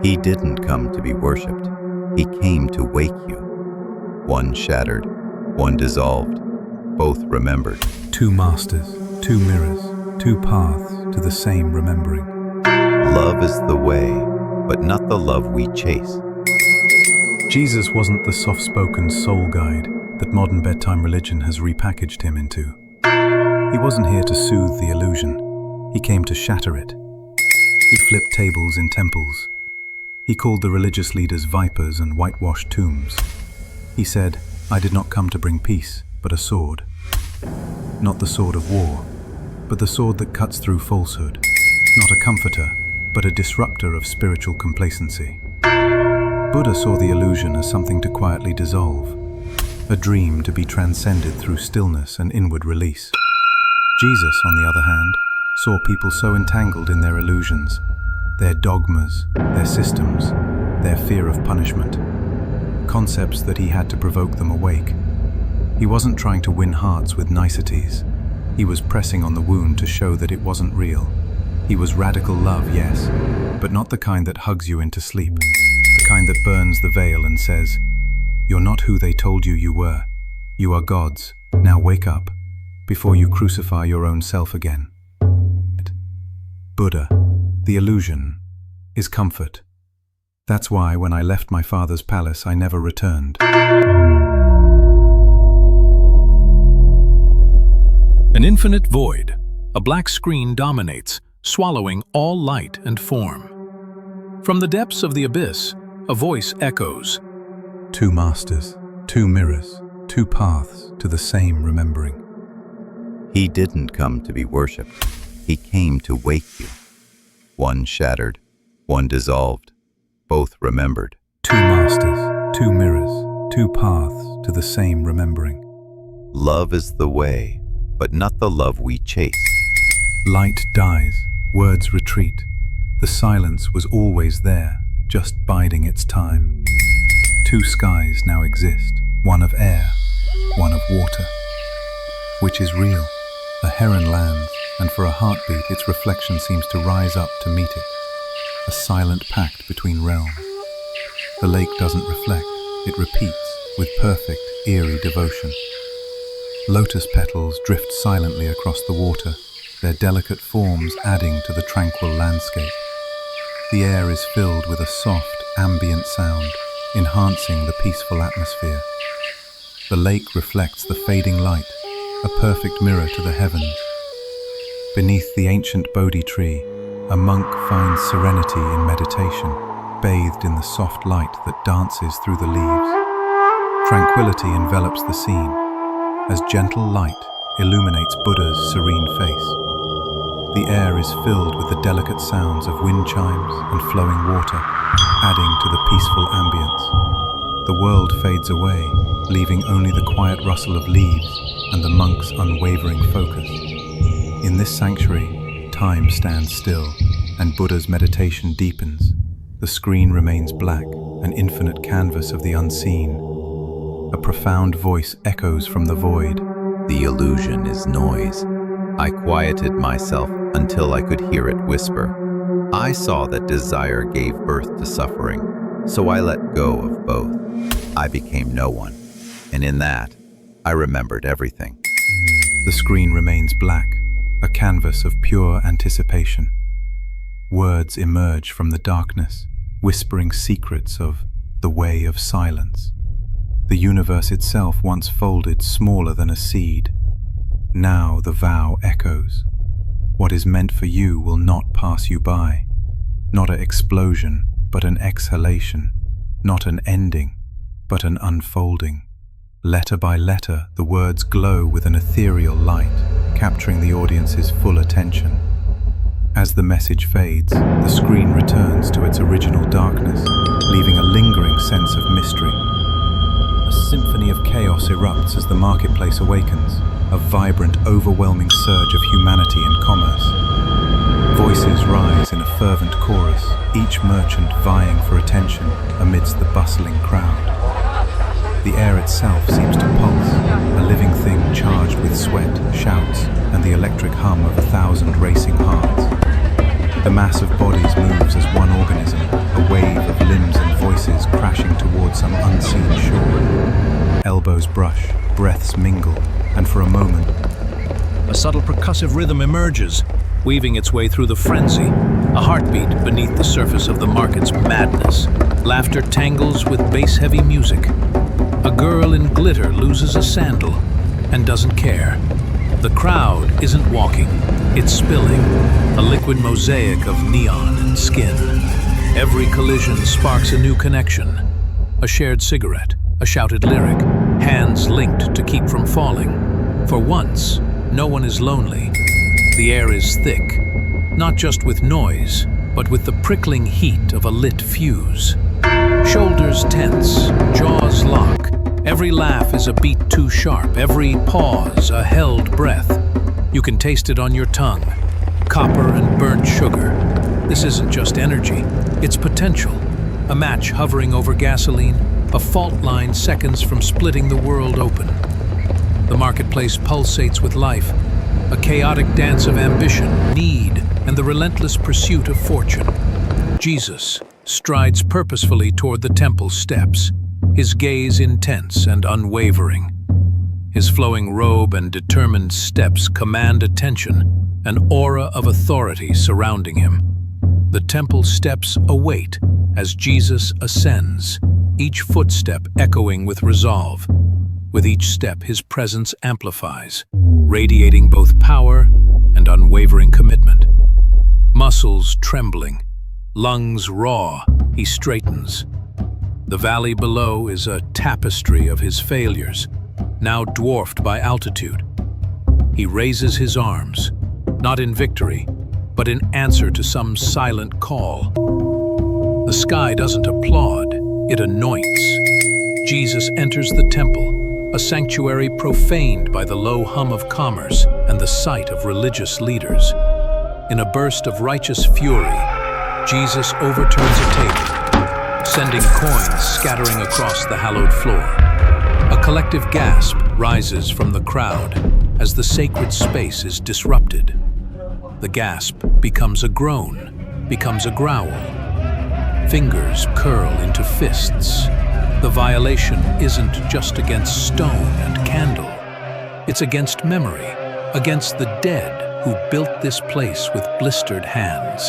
He didn't come to be worshipped. He came to wake you. One shattered, one dissolved, both remembered. Two masters, two mirrors, two paths to the same remembering. Love is the way, but not the love we chase. Jesus wasn't the soft-spoken soul guide that modern bedtime religion has repackaged him into. He wasn't here to soothe the illusion. He came to shatter it. He flipped tables in temples. He called the religious leaders vipers and whitewashed tombs. He said, "I did not come to bring peace, but a sword. Not the sword of war, but the sword that cuts through falsehood. Not a comforter, but a disruptor of spiritual complacency." Buddha saw the illusion as something to quietly dissolve, a dream to be transcended through stillness and inward release. Jesus, on the other hand, saw people so entangled in their illusions, their dogmas, their systems, their fear of punishment, concepts that he had to provoke them awake. He wasn't trying to win hearts with niceties. He was pressing on the wound to show that it wasn't real. He was radical love, yes, but not the kind that hugs you into sleep, the kind that burns the veil and says, "You're not who they told you you were. You are God's. Now wake up, before you crucify your own self again." Buddha, the illusion, is comfort. That's why when I left my father's palace, I never returned. An infinite void, a black screen dominates, swallowing all light and form. From the depths of the abyss, a voice echoes. Two masters, two mirrors, two paths to the same remembering. He didn't come to be worshipped. He came to wake you. One shattered, one dissolved, both remembered. Two masters, two mirrors, two paths to the same remembering. Love is the way, but not the love we chase. Light dies, words retreat. The silence was always there, just biding its time. Two skies now exist, one of air, one of water. Which is real? A heron lands, and for a heartbeat its reflection seems to rise up to meet it. A silent pact between realms. The lake doesn't reflect, it repeats with perfect, eerie devotion. Lotus petals drift silently across the water, their delicate forms adding to the tranquil landscape. The air is filled with a soft, ambient sound, enhancing the peaceful atmosphere. The lake reflects the fading light, a perfect mirror to the heavens. Beneath the ancient Bodhi tree, a monk finds serenity in meditation, bathed in the soft light that dances through the leaves. Tranquility envelops the scene, as gentle light illuminates Buddha's serene face. The air is filled with the delicate sounds of wind chimes and flowing water, adding to the peaceful ambience. The world fades away, leaving only the quiet rustle of leaves and the monk's unwavering focus. In this sanctuary, time stands still, and Buddha's meditation deepens. The screen remains black, an infinite canvas of the unseen. A profound voice echoes from the void. The illusion is noise. I quieted myself until I could hear it whisper. I saw that desire gave birth to suffering, so I let go of both. I became no one, and in that, I remembered everything. The screen remains black, a canvas of pure anticipation. Words emerge from the darkness, whispering secrets of the way of silence. The universe itself once folded smaller than a seed. Now the vow echoes. What is meant for you will not pass you by. Not an explosion, but an exhalation. Not an ending, but an unfolding. Letter by letter, the words glow with an ethereal light, capturing the audience's full attention. As the message fades, the screen returns to its original darkness, leaving a lingering sense of mystery. A symphony of chaos erupts as the marketplace awakens, a vibrant, overwhelming surge of humanity and commerce. Voices rise in a fervent chorus, each merchant vying for attention amidst the bustling crowd. The air itself seems to pulse, a living thing charged with sweat, shouts, and the electric hum of 1,000 racing hearts. The mass of bodies moves as one organism, a wave of limbs and voices crashing towards some unseen shore. Elbows brush, breaths mingle, and for a moment, A subtle percussive rhythm emerges, weaving its way through the frenzy, a heartbeat beneath the surface of the market's madness. Laughter tangles with bass-heavy music. A girl in glitter loses a sandal and doesn't care. The crowd isn't walking, it's spilling, a liquid mosaic of neon and skin. Every collision sparks a new connection. A shared cigarette, a shouted lyric, hands linked to keep from falling. For once, no one is lonely. The air is thick, not just with noise, but with the prickling heat of a lit fuse. Shoulders tense, jaws lock. Every laugh is a beat too sharp, every pause a held breath. You can taste it on your tongue. Copper and burnt sugar. This isn't just energy, it's potential. A match hovering over gasoline, a fault line seconds from splitting the world open. The marketplace pulsates with life, a chaotic dance of ambition, need, and the relentless pursuit of fortune. Jesus strides purposefully toward the temple steps, his gaze intense and unwavering. His flowing robe and determined steps command attention, an aura of authority surrounding him. The temple steps await as Jesus ascends, each footstep echoing with resolve. With each step, his presence amplifies, radiating both power and unwavering commitment. Muscles trembling, lungs raw, he straightens. The valley below is a tapestry of his failures, now dwarfed by altitude. He raises his arms, not in victory, but in answer to some silent call. The sky doesn't applaud, it anoints. Jesus enters the temple, a sanctuary profaned by the low hum of commerce and the sight of religious leaders. In a burst of righteous fury, Jesus overturns a table, sending coins scattering across the hallowed floor. A collective gasp rises from the crowd as the sacred space is disrupted. The gasp becomes a groan, becomes a growl. Fingers curl into fists. The violation isn't just against stone and candle. It's against memory, against the dead who built this place with blistered hands.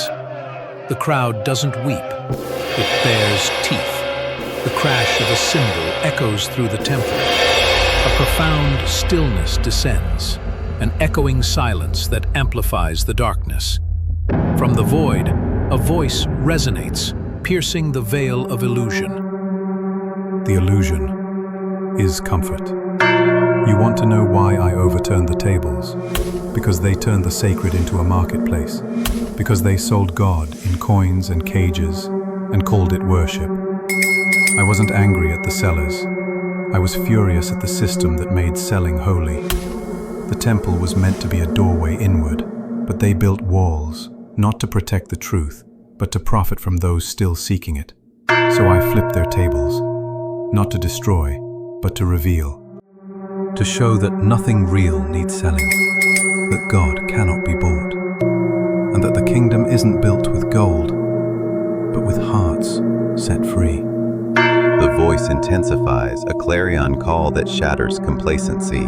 The crowd doesn't weep, it bares teeth. The crash of a cymbal echoes through the temple. A profound stillness descends, an echoing silence that amplifies the darkness. From the void, a voice resonates, piercing the veil of illusion. the illusion is comfort. You want to know why I overturned the tables? Because they turned the sacred into a marketplace. Because they sold God in coins and cages and called it worship. I wasn't angry at the sellers. I was furious at the system that made selling holy. The temple was meant to be a doorway inward, but they built walls, not to protect the truth, but to profit from those still seeking it. So I flipped their tables, not to destroy, but to reveal. To show that nothing real needs selling, that God cannot be bought, and that the kingdom isn't built with gold, but with hearts set free. The voice intensifies, a clarion call that shatters complacency.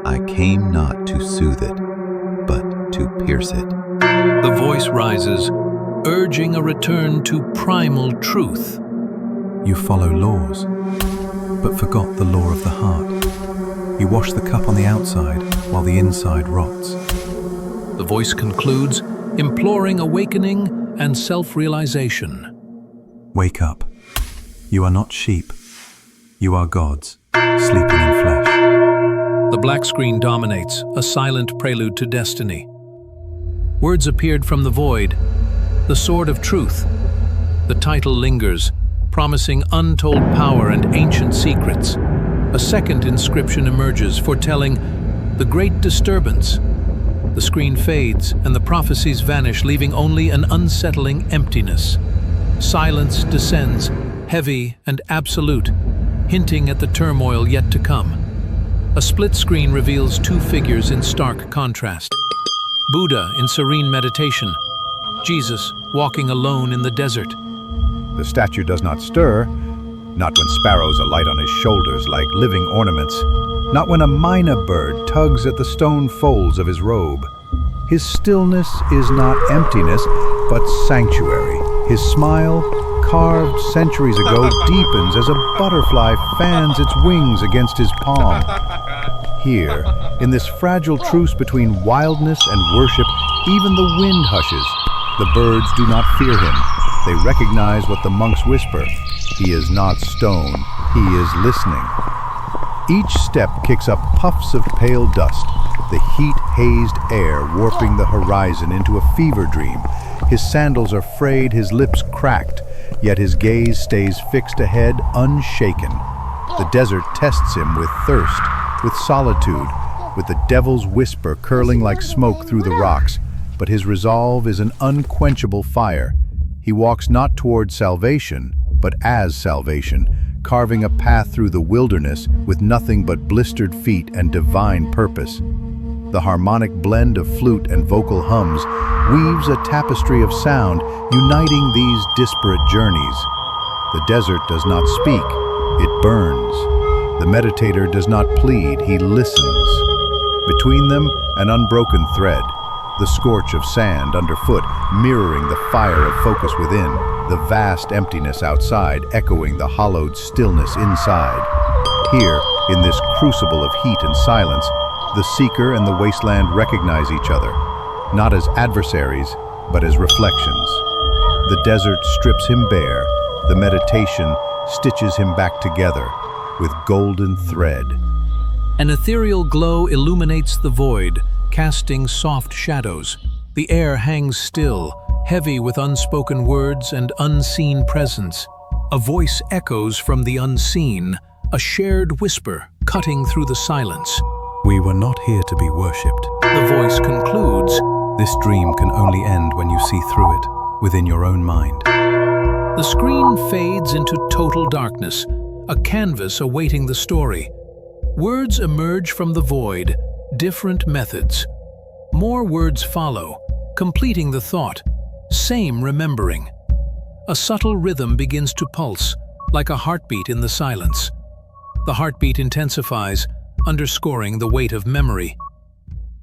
I came not to soothe it, but to pierce it. The voice rises, urging a return to primal truth. You follow laws, but forgot the law of the heart. You wash the cup on the outside while the inside rots. The voice concludes, imploring awakening and self-realization. Wake up. You are not sheep. You are gods, sleeping in flesh. The black screen dominates, a silent prelude to destiny. Words appeared from the void, the sword of truth. The title lingers, promising untold power and ancient secrets. A second inscription emerges, foretelling the great disturbance. The screen fades and the prophecies vanish, leaving only an unsettling emptiness. Silence descends, heavy and absolute, hinting at the turmoil yet to come. A split screen reveals two figures in stark contrast. Buddha in serene meditation, Jesus, walking alone in the desert. The statue does not stir, not when sparrows alight on his shoulders like living ornaments, not when a mynah bird tugs at the stone folds of his robe. His stillness is not emptiness, but sanctuary. His smile, carved centuries ago, deepens as a butterfly fans its wings against his palm. Here, in this fragile truce between wildness and worship, even the wind hushes. The birds do not fear him. They recognize what the monks whisper. He is not stone, he is listening. Each step kicks up puffs of pale dust, the heat-hazed air warping the horizon into a fever dream. His sandals are frayed, his lips cracked, yet his gaze stays fixed ahead, unshaken. The desert tests him with thirst, with solitude, with the devil's whisper curling like smoke through the rocks, but his resolve is an unquenchable fire. He walks not toward salvation, but as salvation, carving a path through the wilderness with nothing but blistered feet and divine purpose. The harmonic blend of flute and vocal hums weaves a tapestry of sound, uniting these disparate journeys. The desert does not speak, it burns. The meditator does not plead, he listens. Between them, an unbroken thread, the scorch of sand underfoot mirroring the fire of focus within, the vast emptiness outside echoing the hollowed stillness inside. Here, in this crucible of heat and silence, the seeker and the wasteland recognize each other, not as adversaries, but as reflections. The desert strips him bare, the meditation stitches him back together with golden thread. An ethereal glow illuminates the void, casting soft shadows. The air hangs still, heavy with unspoken words and unseen presence. A voice echoes from the unseen, a shared whisper cutting through the silence. We were not here to be worshipped. The voice concludes, This dream can only end when you see through it, within your own mind. The screen fades into total darkness, a canvas awaiting the story. Words emerge from the void, different methods. More words follow, completing the thought, same remembering. A subtle rhythm begins to pulse, like a heartbeat in the silence. The heartbeat intensifies, underscoring the weight of memory.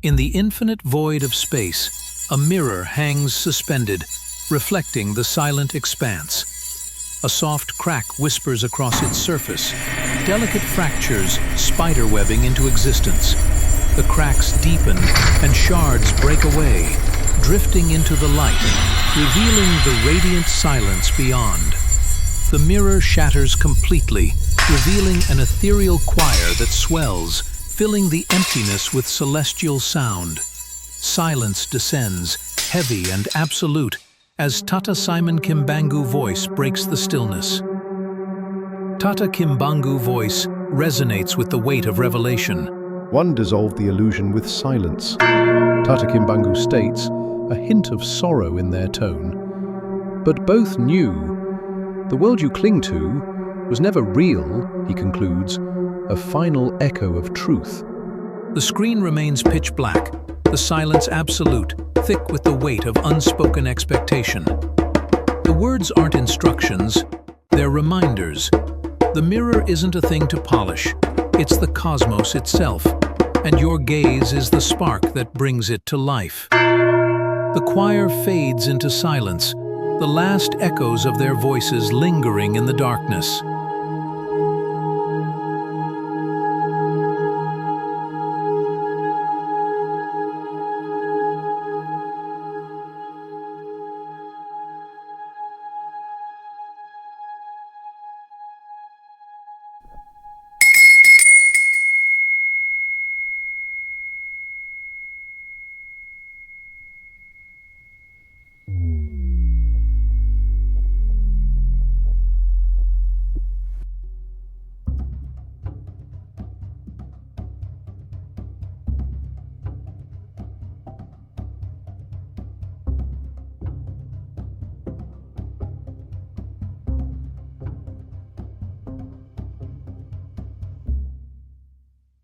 In the infinite void of space, a mirror hangs suspended, reflecting the silent expanse. A soft crack whispers across its surface, delicate fractures spiderwebbing into existence. The cracks deepen and shards break away, drifting into the light, revealing the radiant silence beyond. The mirror shatters completely, revealing an ethereal choir that swells, filling the emptiness with celestial sound. Silence descends, heavy and absolute, as Tata Simon Kimbangu voice breaks the stillness. Tata Kimbangu voice resonates with the weight of revelation. One dissolved the illusion with silence. Tata Kimbangu states, a hint of sorrow in their tone. But both knew the world you cling to was never real, he concludes, a final echo of truth. The screen remains pitch black, the silence absolute, thick with the weight of unspoken expectation. The words aren't instructions, they're reminders. The mirror isn't a thing to polish, it's the cosmos itself, and your gaze is the spark that brings it to life. The choir fades into silence, the last echoes of their voices lingering in the darkness.